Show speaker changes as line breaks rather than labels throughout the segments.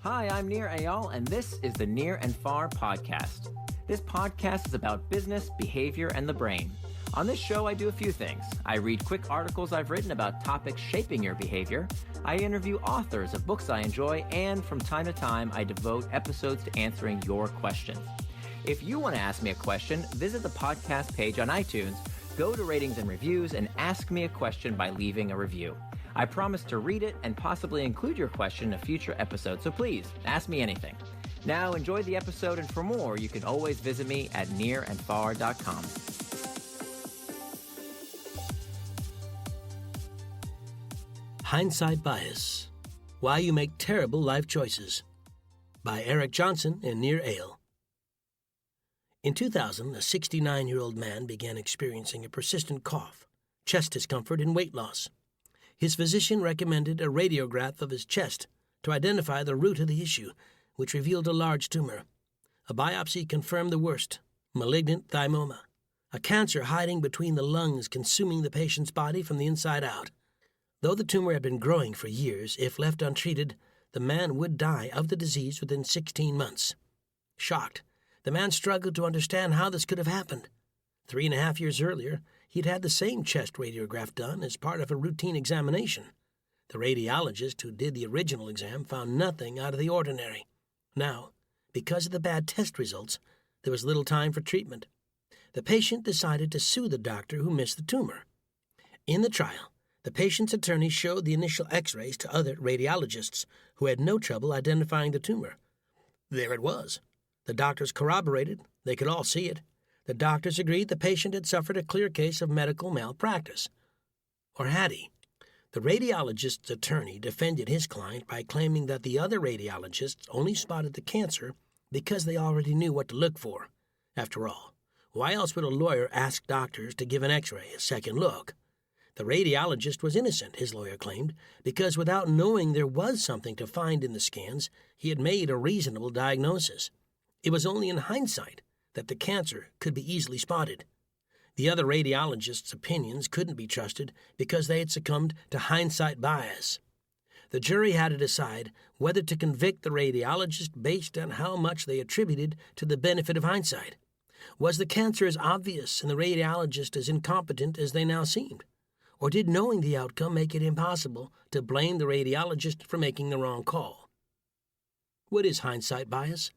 Hi, I'm Nir Eyal, and this is the Near and Far podcast. This podcast is about business, behavior, and the brain. On this show, I do a few things. I read quick articles I've written about topics shaping your behavior. I interview authors of books I enjoy, and from time to time, I devote episodes to answering your questions. If you want to ask me a question, visit the podcast page on iTunes, go to ratings and reviews, and ask me a question by leaving a review. I promise to read it and possibly include your question in a future episode, so please, ask me anything. Now, enjoy the episode, and for more, you can always visit me at nearandfar.com.
Hindsight Bias: Why You Make Terrible Life Choices, by Eric Johnson and Nir Eyal. In 2000, a 69-year-old man began experiencing a persistent cough, chest discomfort, and weight loss. His physician recommended a radiograph of his chest to identify the root of the issue, which revealed a large tumor. A biopsy confirmed the worst: malignant thymoma, a cancer hiding between the lungs, consuming the patient's body from the inside out. Though the tumor had been growing for years, if left untreated, the man would die of the disease within 16 months. Shocked, the man struggled to understand how this could have happened. 3.5 years earlier, he'd had the same chest radiograph done as part of a routine examination. The radiologist who did the original exam found nothing out of the ordinary. Now, because of the bad test results, there was little time for treatment. The patient decided to sue the doctor who missed the tumor. In the trial, the patient's attorney showed the initial x-rays to other radiologists who had no trouble identifying the tumor. There it was. The doctors corroborated. They could all see it. The doctors agreed the patient had suffered a clear case of medical malpractice. Or had he? The radiologist's attorney defended his client by claiming that the other radiologists only spotted the cancer because they already knew what to look for. After all, why else would a lawyer ask doctors to give an x-ray a second look? The radiologist was innocent, his lawyer claimed, because without knowing there was something to find in the scans, he had made a reasonable diagnosis. It was only in hindsight that the cancer could be easily spotted. The other radiologists' opinions couldn't be trusted because they had succumbed to hindsight bias. The jury had to decide whether to convict the radiologist based on how much they attributed to the benefit of hindsight. Was the cancer as obvious and the radiologist as incompetent as they now seemed? Or did knowing the outcome make it impossible to blame the radiologist for making the wrong call? What is hindsight bias?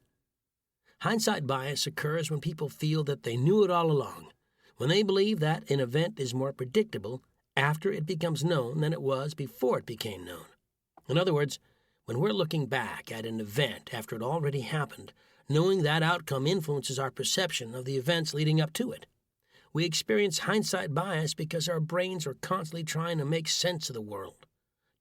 Hindsight bias occurs when people feel that they knew it all along, when they believe that an event is more predictable after it becomes known than it was before it became known. In other words, when we're looking back at an event after it already happened, knowing that outcome influences our perception of the events leading up to it. We experience hindsight bias because our brains are constantly trying to make sense of the world.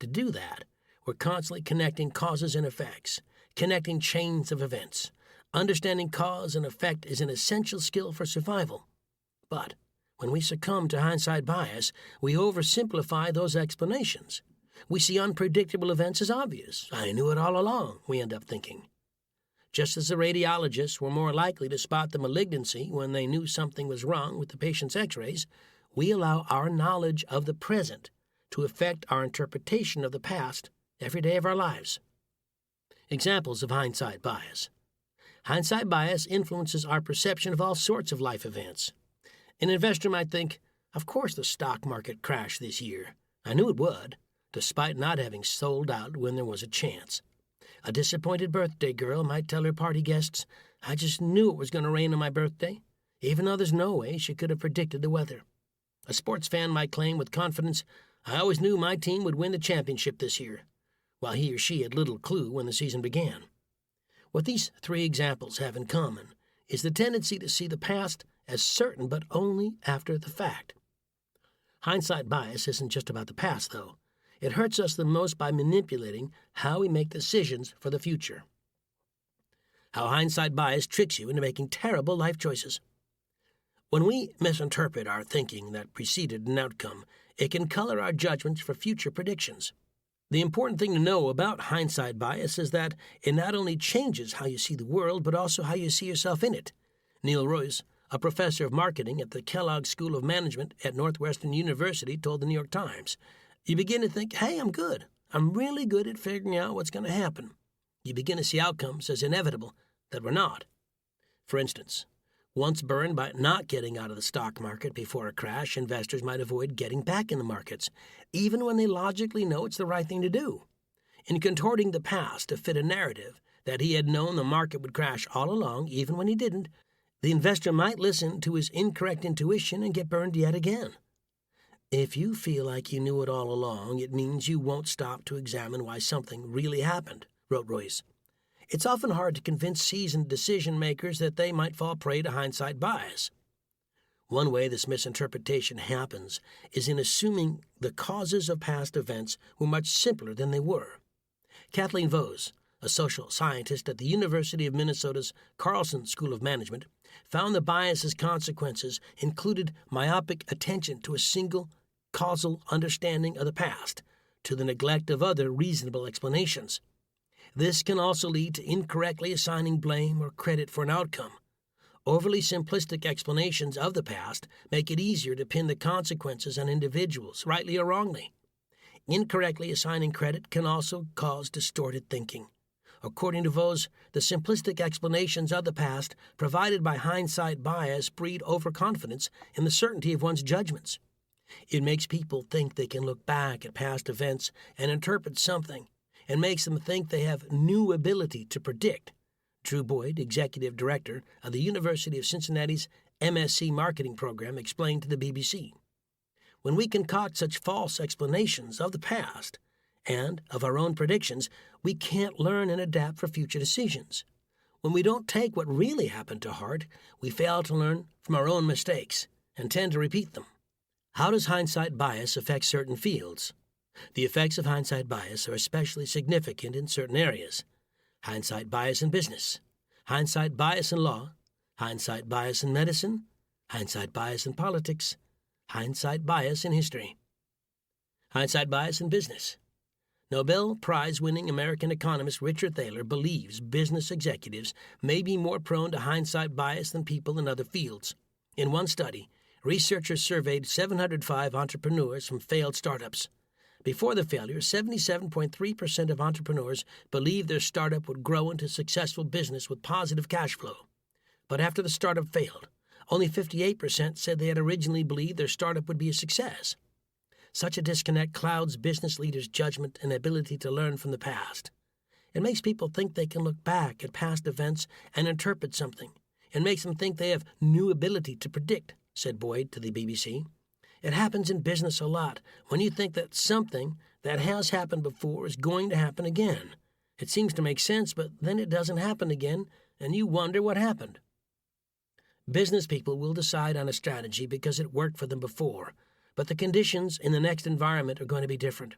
To do that, we're constantly connecting causes and effects, connecting chains of events. Understanding cause and effect is an essential skill for survival. But when we succumb to hindsight bias, we oversimplify those explanations. We see unpredictable events as obvious. I knew it all along, we end up thinking. Just as the radiologists were more likely to spot the malignancy when they knew something was wrong with the patient's x-rays, we allow our knowledge of the present to affect our interpretation of the past every day of our lives. Examples of hindsight bias. Hindsight bias influences our perception of all sorts of life events. An investor might think, of course the stock market crashed this year. I knew it would, despite not having sold out when there was a chance. A disappointed birthday girl might tell her party guests, I just knew it was going to rain on my birthday, even though there's no way she could have predicted the weather. A sports fan might claim with confidence, I always knew my team would win the championship this year, while he or she had little clue when the season began. What these three examples have in common is the tendency to see the past as certain but only after the fact. Hindsight bias isn't just about the past, though. It hurts us the most by manipulating how we make decisions for the future. How hindsight bias tricks you into making terrible life choices. When we misinterpret our thinking that preceded an outcome, it can color our judgments for future predictions. The important thing to know about hindsight bias is that it not only changes how you see the world, but also how you see yourself in it. Neil Royce, a professor of marketing at the Kellogg School of Management at Northwestern University, told the New York Times, you begin to think, hey, I'm good. I'm really good at figuring out what's going to happen. you begin to see outcomes as inevitable that were not. For instance, once burned by not getting out of the stock market before a crash, investors might avoid getting back in the markets, even when they logically know it's the right thing to do. In contorting the past to fit a narrative that he had known the market would crash all along, even when he didn't, the investor might listen to his incorrect intuition and get burned yet again. If you feel like you knew it all along, it means you won't stop to examine why something really happened, wrote Royce. It's often hard to convince seasoned decision-makers that they might fall prey to hindsight bias. One way this misinterpretation happens is in assuming the causes of past events were much simpler than they were. Kathleen Vose, a social scientist at the University of Minnesota's Carlson School of Management, found the bias's consequences included myopic attention to a single causal understanding of the past, to the neglect of other reasonable explanations. This can also lead to incorrectly assigning blame or credit for an outcome. Overly simplistic explanations of the past make it easier to pin the consequences on individuals, rightly or wrongly. Incorrectly assigning credit can also cause distorted thinking. According to Vose, the simplistic explanations of the past provided by hindsight bias breed overconfidence in the certainty of one's judgments. It makes people think they can look back at past events and interpret something, and makes them think they have new ability to predict. Drew Boyd, executive director of the University of Cincinnati's MSc marketing program, explained to the BBC. When we concoct such false explanations of the past and of our own predictions, we can't learn and adapt for future decisions. When we don't take what really happened to heart, we fail to learn from our own mistakes and tend to repeat them. How does hindsight bias affect certain fields? The effects of hindsight bias are especially significant in certain areas. Hindsight bias in business, hindsight bias in law, hindsight bias in medicine, hindsight bias in politics, hindsight bias in history. Hindsight bias in business. Nobel Prize-winning American economist Richard Thaler believes business executives may be more prone to hindsight bias than people in other fields. In one study, researchers surveyed 705 entrepreneurs from failed startups. Before the failure, 77.3% of entrepreneurs believed their startup would grow into a successful business with positive cash flow. But after the startup failed, only 58% said they had originally believed their startup would be a success. Such a disconnect clouds business leaders' judgment and ability to learn from the past. It makes people think they can look back at past events and interpret something. It makes them think they have new ability to predict, said Boyd to the BBC. It happens in business a lot when you think that something that has happened before is going to happen again. It seems to make sense, but then it doesn't happen again, and you wonder what happened. Business people will decide on a strategy because it worked for them before, but the conditions in the next environment are going to be different.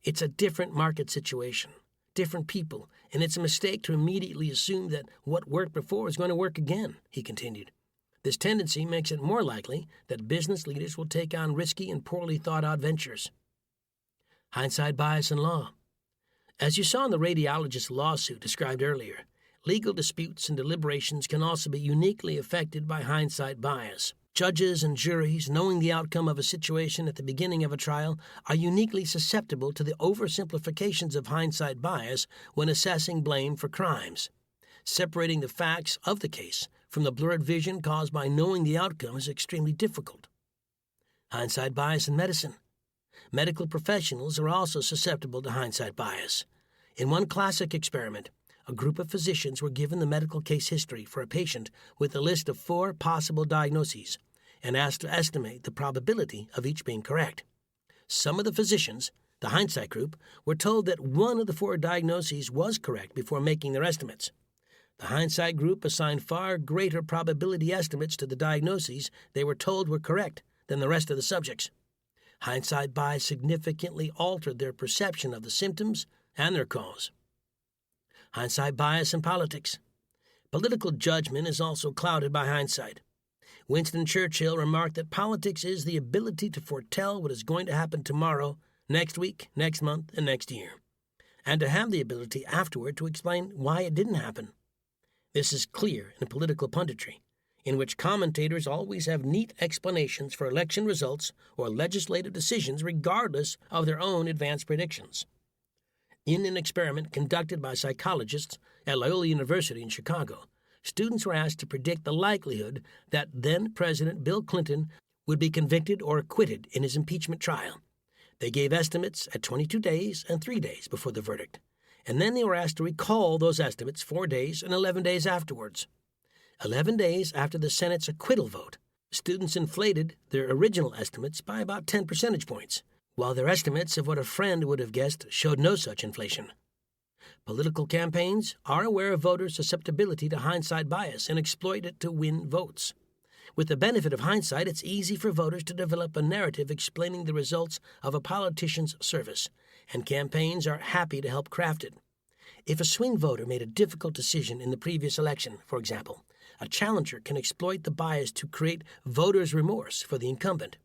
It's a different market situation, different people, and it's a mistake to immediately assume that what worked before is going to work again, he continued. This tendency makes it more likely that business leaders will take on risky and poorly thought-out ventures. Hindsight bias in law. As you saw in the radiologist's lawsuit described earlier, legal disputes and deliberations can also be uniquely affected by hindsight bias. Judges and juries, knowing the outcome of a situation at the beginning of a trial, are uniquely susceptible to the oversimplifications of hindsight bias when assessing blame for crimes. Separating the facts of the case from the blurred vision caused by knowing the outcome is extremely difficult. Hindsight bias in medicine. Medical professionals are also susceptible to hindsight bias. In one classic experiment, a group of physicians were given the medical case history for a patient with a list of 4 possible diagnoses and asked to estimate the probability of each being correct. Some of the physicians, the hindsight group, were told that one of the 4 diagnoses was correct before making their estimates. The hindsight group assigned far greater probability estimates to the diagnoses they were told were correct than the rest of the subjects. Hindsight bias significantly altered their perception of the symptoms and their cause. Hindsight bias in politics. Political judgment is also clouded by hindsight. Winston Churchill remarked that politics is the ability to foretell what is going to happen tomorrow, next week, next month, and next year, and to have the ability afterward to explain why it didn't happen. This is clear in political punditry, in which commentators always have neat explanations for election results or legislative decisions regardless of their own advanced predictions. In an experiment conducted by psychologists at Loyola University in Chicago, students were asked to predict the likelihood that then-President Bill Clinton would be convicted or acquitted in his impeachment trial. They gave estimates at 22 days and 3 days before the verdict, and then they were asked to recall those estimates 4 days and 11 days afterwards. 11 days after the Senate's acquittal vote, students inflated their original estimates by about 10 percentage points, while their estimates of what a friend would have guessed showed no such inflation. Political campaigns are aware of voters' susceptibility to hindsight bias and exploit it to win votes. With the benefit of hindsight, it's easy for voters to develop a narrative explaining the results of a politician's service, and campaigns are happy to help craft it. If a swing voter made a difficult decision in the previous election, for example, a challenger can exploit the bias to create voters' remorse for the incumbent.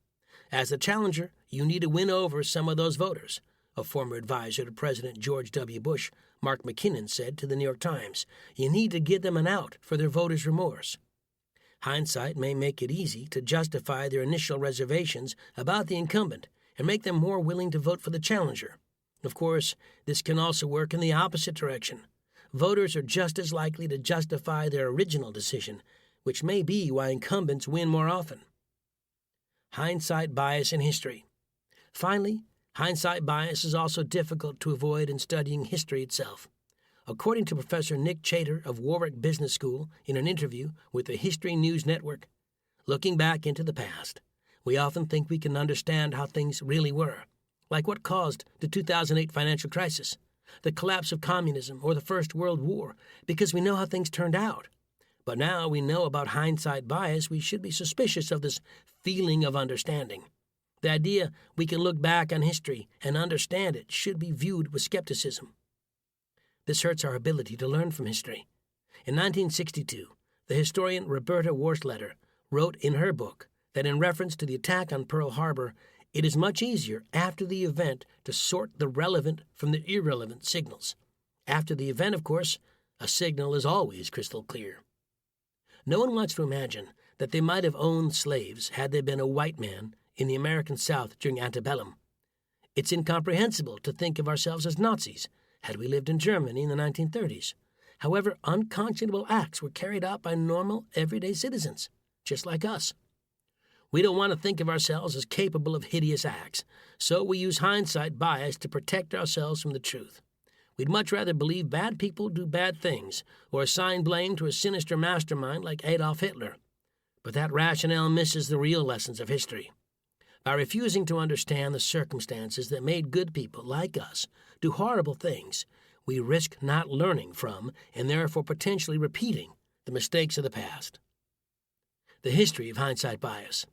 As a challenger, you need to win over some of those voters, a former advisor to President George W. Bush, Mark McKinnon, said to the New York Times. You need to give them an out for their voters' remorse. Hindsight may make it easy to justify their initial reservations about the incumbent and make them more willing to vote for the challenger. Of course, this can also work in the opposite direction. Voters are just as likely to justify their original decision, which may be why incumbents win more often. Hindsight bias in history. Finally, hindsight bias is also difficult to avoid in studying history itself. According to Professor Nick Chater of Warwick Business School in an interview with the History News Network, looking back into the past, we often think we can understand how things really were, like what caused the 2008 financial crisis, the collapse of communism, or the First World War, because we know how things turned out. But now we know about hindsight bias, we should be suspicious of this feeling of understanding. The idea we can look back on history and understand it should be viewed with skepticism. This hurts our ability to learn from history. In 1962, the historian Roberta Worsletter wrote in her book that in reference to the attack on Pearl Harbor, it is much easier after the event to sort the relevant from the irrelevant signals. After the event, of course, a signal is always crystal clear. No one wants to imagine that they might have owned slaves had they been a white man in the American South during antebellum. It's incomprehensible to think of ourselves as Nazis had we lived in Germany in the 1930s. However, unconscionable acts were carried out by normal, everyday citizens, just like us. We don't want to think of ourselves as capable of hideous acts, so we use hindsight bias to protect ourselves from the truth. We'd much rather believe bad people do bad things or assign blame to a sinister mastermind like Adolf Hitler. But that rationale misses the real lessons of history. By refusing to understand the circumstances that made good people like us do horrible things, we risk not learning from and therefore potentially repeating the mistakes of the past. The history of hindsight bias.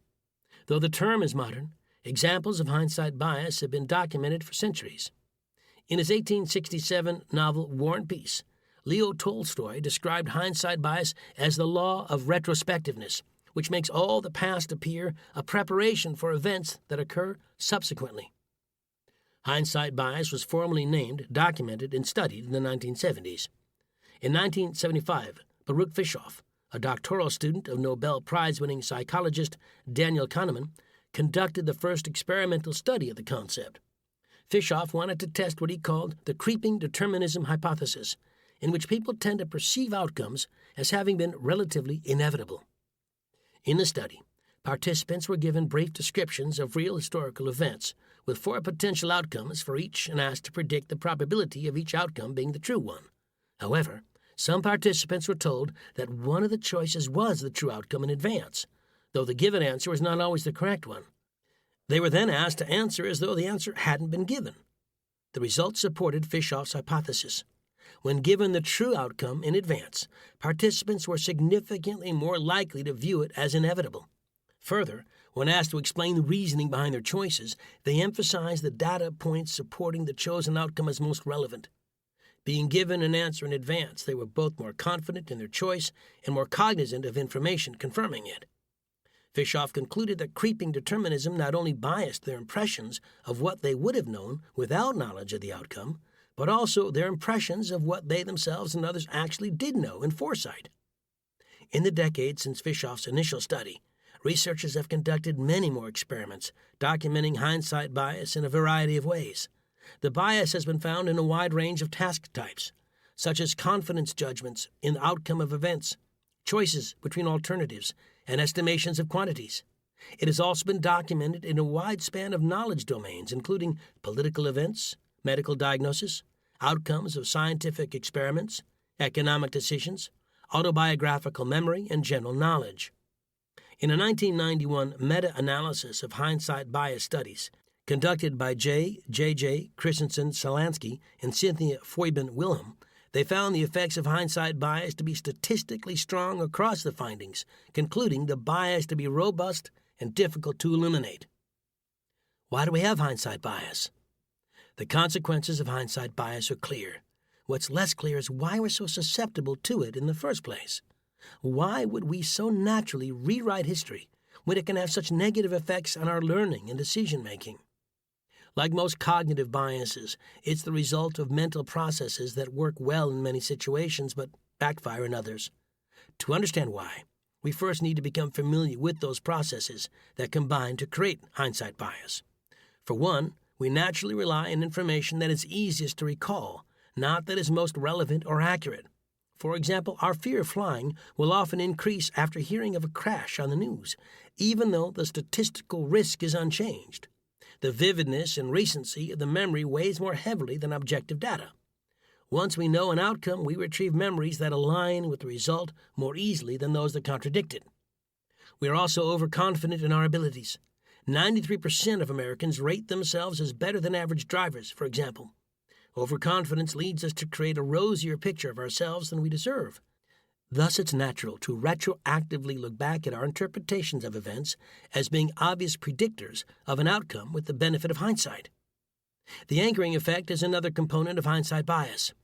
Though the term is modern, examples of hindsight bias have been documented for centuries. In his 1867 novel War and Peace, Leo Tolstoy described hindsight bias as the law of retrospectiveness, which makes all the past appear a preparation for events that occur subsequently. Hindsight bias was formally named, documented, and studied in the 1970s. In 1975, Baruch Fischoff, a doctoral student of Nobel Prize-winning psychologist Daniel Kahneman, conducted the first experimental study of the concept. Fischoff wanted to test what he called the creeping determinism hypothesis, in which people tend to perceive outcomes as having been relatively inevitable. In the study, participants were given brief descriptions of real historical events, with 4 potential outcomes for each and asked to predict the probability of each outcome being the true one. However, some participants were told that one of the choices was the true outcome in advance, though the given answer was not always the correct one. They were then asked to answer as though the answer hadn't been given. The results supported Fischoff's hypothesis. When given the true outcome in advance, participants were significantly more likely to view it as inevitable. Further, when asked to explain the reasoning behind their choices, they emphasized the data points supporting the chosen outcome as most relevant. Being given an answer in advance, they were both more confident in their choice and more cognizant of information confirming it. Fischoff concluded that creeping determinism not only biased their impressions of what they would have known without knowledge of the outcome, but also their impressions of what they themselves and others actually did know in foresight. In the decades since Fischoff's initial study, researchers have conducted many more experiments documenting hindsight bias in a variety of ways. The bias has been found in a wide range of task types, such as confidence judgments in the outcome of events, choices between alternatives, and estimations of quantities. It has also been documented in a wide span of knowledge domains, including political events, medical diagnosis, outcomes of scientific experiments, economic decisions, autobiographical memory, and general knowledge. In a 1991 meta-analysis of hindsight bias studies conducted by J. Christensen Salansky and Cynthia Foiben-Wilhelm, they found the effects of hindsight bias to be statistically strong across the findings, concluding the bias to be robust and difficult to eliminate. Why do we have hindsight bias? The consequences of hindsight bias are clear. What's less clear is why we're so susceptible to it in the first place. Why would we so naturally rewrite history when it can have such negative effects on our learning and decision-making? Like most cognitive biases, it's the result of mental processes that work well in many situations but backfire in others. To understand why, we first need to become familiar with those processes that combine to create hindsight bias. For one, we naturally rely on information that is easiest to recall, not that is most relevant or accurate. For example, our fear of flying will often increase after hearing of a crash on the news, even though the statistical risk is unchanged. The vividness and recency of the memory weighs more heavily than objective data. Once we know an outcome, we retrieve memories that align with the result more easily than those that contradict it. We are also overconfident in our abilities. 93% of Americans rate themselves as better than average drivers, for example. Overconfidence leads us to create a rosier picture of ourselves than we deserve. Thus, it's natural to retroactively look back at our interpretations of events as being obvious predictors of an outcome with the benefit of hindsight. The anchoring effect is another component of hindsight bias.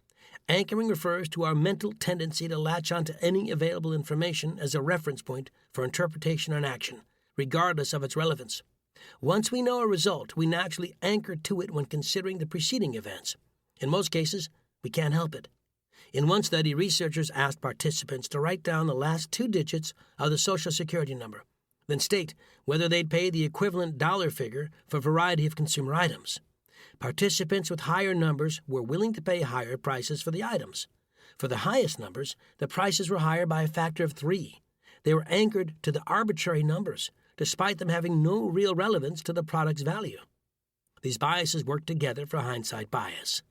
Anchoring refers to our mental tendency to latch onto any available information as a reference point for interpretation and action, regardless of its relevance. Once we know a result, we naturally anchor to it when considering the preceding events. In most cases, we can't help it. In one study, researchers asked participants to write down the last 2 digits of the Social Security number, then state whether they'd pay the equivalent dollar figure for a variety of consumer items. Participants with higher numbers were willing to pay higher prices for the items. For the highest numbers, the prices were higher by a factor of 3. They were anchored to the arbitrary numbers, despite them having no real relevance to the product's value. These biases work together for hindsight bias.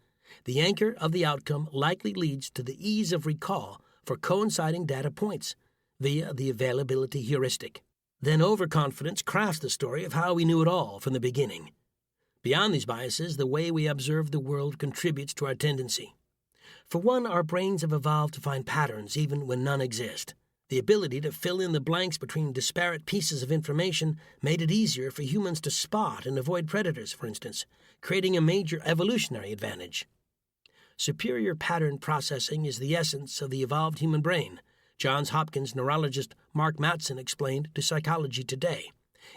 The anchor of the outcome likely leads to the ease of recall for coinciding data points via the availability heuristic. Then overconfidence crafts the story of how we knew it all from the beginning. Beyond these biases, the way we observe the world contributes to our tendency. For one, our brains have evolved to find patterns even when none exist. The ability to fill in the blanks between disparate pieces of information made it easier for humans to spot and avoid predators, for instance, creating a major evolutionary advantage. Superior pattern processing is the essence of the evolved human brain, Johns Hopkins neurologist Mark Mattson explained to Psychology Today.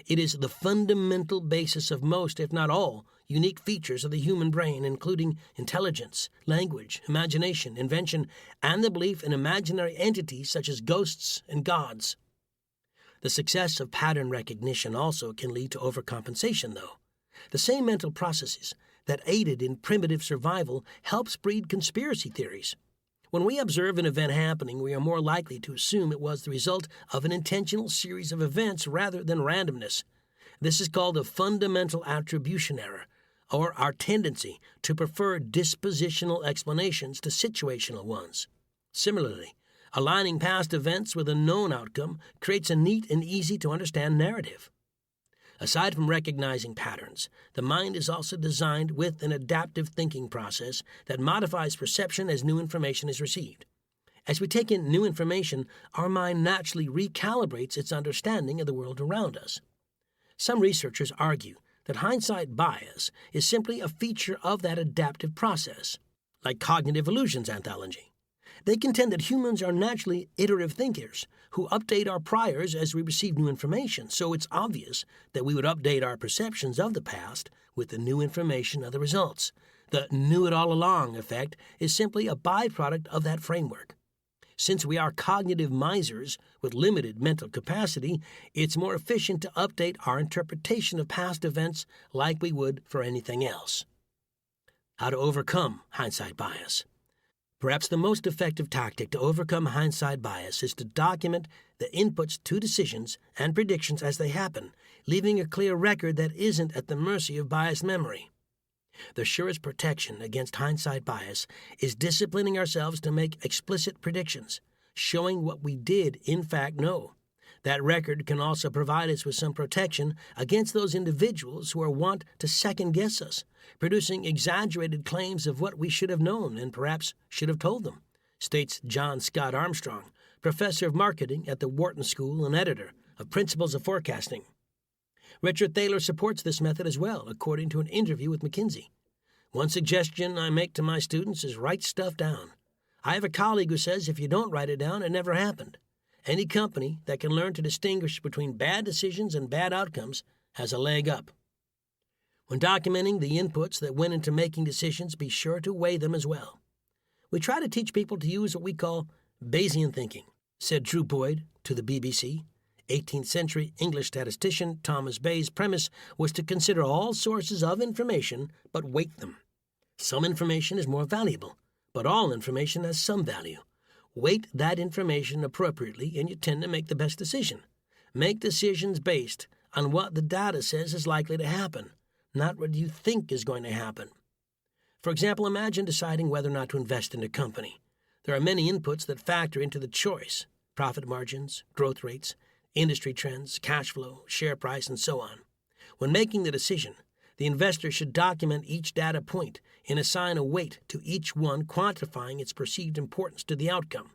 It is the fundamental basis of most, if not all, unique features of the human brain, including intelligence, language, imagination, invention, and the belief in imaginary entities such as ghosts and gods. The success of pattern recognition also can lead to overcompensation, though. The same mental processes that aided in primitive survival helps breed conspiracy theories. When we observe an event happening, we are more likely to assume it was the result of an intentional series of events rather than randomness. This is called a fundamental attribution error, or our tendency to prefer dispositional explanations to situational ones. Similarly, aligning past events with a known outcome creates a neat and easy-to-understand narrative. Aside from recognizing patterns, the mind is also designed with an adaptive thinking process that modifies perception as new information is received. As we take in new information, our mind naturally recalibrates its understanding of the world around us. Some researchers argue that hindsight bias is simply a feature of that adaptive process, like cognitive illusions anthology. They contend that humans are naturally iterative thinkers who update our priors as we receive new information, so it's obvious that we would update our perceptions of the past with the new information of the results. The knew-it-all-along effect is simply a byproduct of that framework. Since we are cognitive misers with limited mental capacity, it's more efficient to update our interpretation of past events like we would for anything else. How to overcome hindsight bias. Perhaps the most effective tactic to overcome hindsight bias is to document the inputs to decisions and predictions as they happen, leaving a clear record that isn't at the mercy of biased memory. The surest protection against hindsight bias is disciplining ourselves to make explicit predictions, showing what we did in fact know. That record can also provide us with some protection against those individuals who are wont to second-guess us, producing exaggerated claims of what we should have known and perhaps should have told them, states John Scott Armstrong, professor of marketing at the Wharton School and editor of Principles of Forecasting. Richard Thaler supports this method as well, according to an interview with McKinsey. One suggestion I make to my students is write stuff down. I have a colleague who says if you don't write it down, it never happened. Any company that can learn to distinguish between bad decisions and bad outcomes has a leg up. When documenting the inputs that went into making decisions, be sure to weigh them as well. We try to teach people to use what we call Bayesian thinking, said Drew Boyd to the BBC. 18th century English statistician Thomas Bayes' premise was to consider all sources of information but weight them. Some information is more valuable, but all information has some value. Weight that information appropriately and you tend to make the best decision. Make decisions based on what the data says is likely to happen, not what you think is going to happen. For example, imagine deciding whether or not to invest in a company. There are many inputs that factor into the choice: profit margins, growth rates, industry trends, cash flow, share price, and so on. When making the decision, the investor should document each data point and assign a weight to each one, quantifying its perceived importance to the outcome.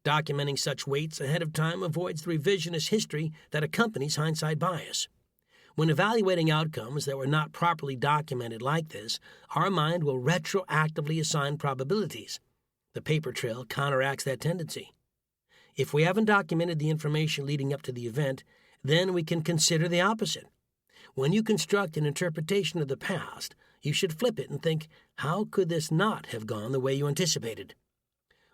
Documenting such weights ahead of time avoids the revisionist history that accompanies hindsight bias. When evaluating outcomes that were not properly documented like this, our mind will retroactively assign probabilities. The paper trail counteracts that tendency. If we haven't documented the information leading up to the event, then we can consider the opposite. When you construct an interpretation of the past, you should flip it and think, how could this not have gone the way you anticipated?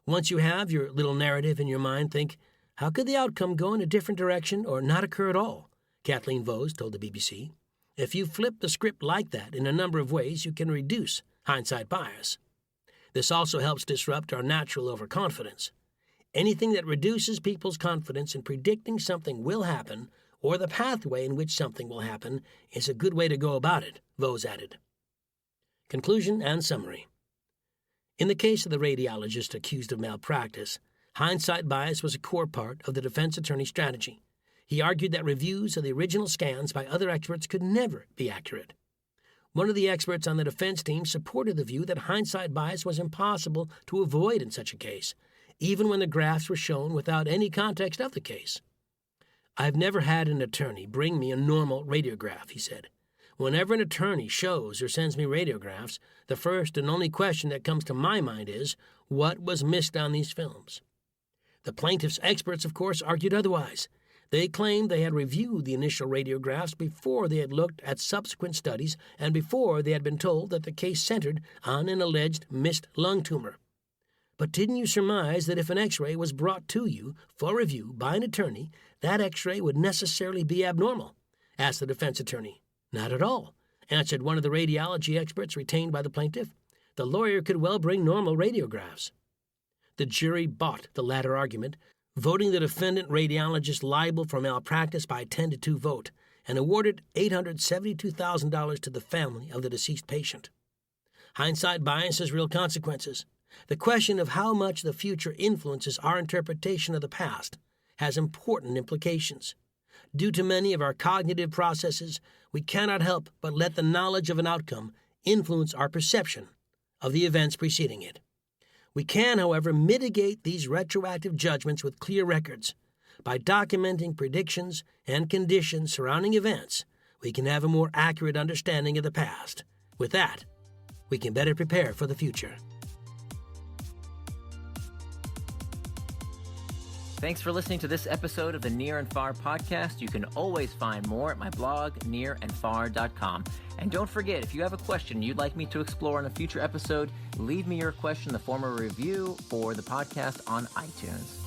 Once you have your little narrative in your mind, think, how could the outcome go in a different direction or not occur at all? Kathleen Vohs told the BBC. If you flip the script like that in a number of ways, you can reduce hindsight bias. This also helps disrupt our natural overconfidence. Anything that reduces people's confidence in predicting something will happen or the pathway in which something will happen is a good way to go about it, Vohs added. Conclusion and summary. In the case of the radiologist accused of malpractice, hindsight bias was a core part of the defense attorney's strategy. He argued that reviews of the original scans by other experts could never be accurate. One of the experts on the defense team supported the view that hindsight bias was impossible to avoid in such a case, even when the graphs were shown without any context of the case. I've never had an attorney bring me a normal radiograph, he said. Whenever an attorney shows or sends me radiographs, the first and only question that comes to my mind is, what was missed on these films? The plaintiff's experts, of course, argued otherwise. They claimed they had reviewed the initial radiographs before they had looked at subsequent studies and before they had been told that the case centered on an alleged missed lung tumor. But didn't you surmise that if an X-ray was brought to you for review by an attorney, that X-ray would necessarily be abnormal? Asked the defense attorney. Not at all, answered one of the radiology experts retained by the plaintiff. The lawyer could well bring normal radiographs. The jury bought the latter argument, voting the defendant radiologist liable for malpractice by a 10-2 vote, and awarded $872,000 to the family of the deceased patient. Hindsight bias has real consequences. The question of how much the future influences our interpretation of the past has important implications. Due to many of our cognitive processes, we cannot help but let the knowledge of an outcome influence our perception of the events preceding it. We can, however, mitigate these retroactive judgments with clear records. By documenting predictions and conditions surrounding events, we can have a more accurate understanding of the past. With that, we can better prepare for the future.
Thanks for listening to this episode of the Near and Far podcast. You can always find more at my blog, nearandfar.com. And don't forget, if you have a question you'd like me to explore in a future episode, leave me your question in the form of a review for the podcast on iTunes.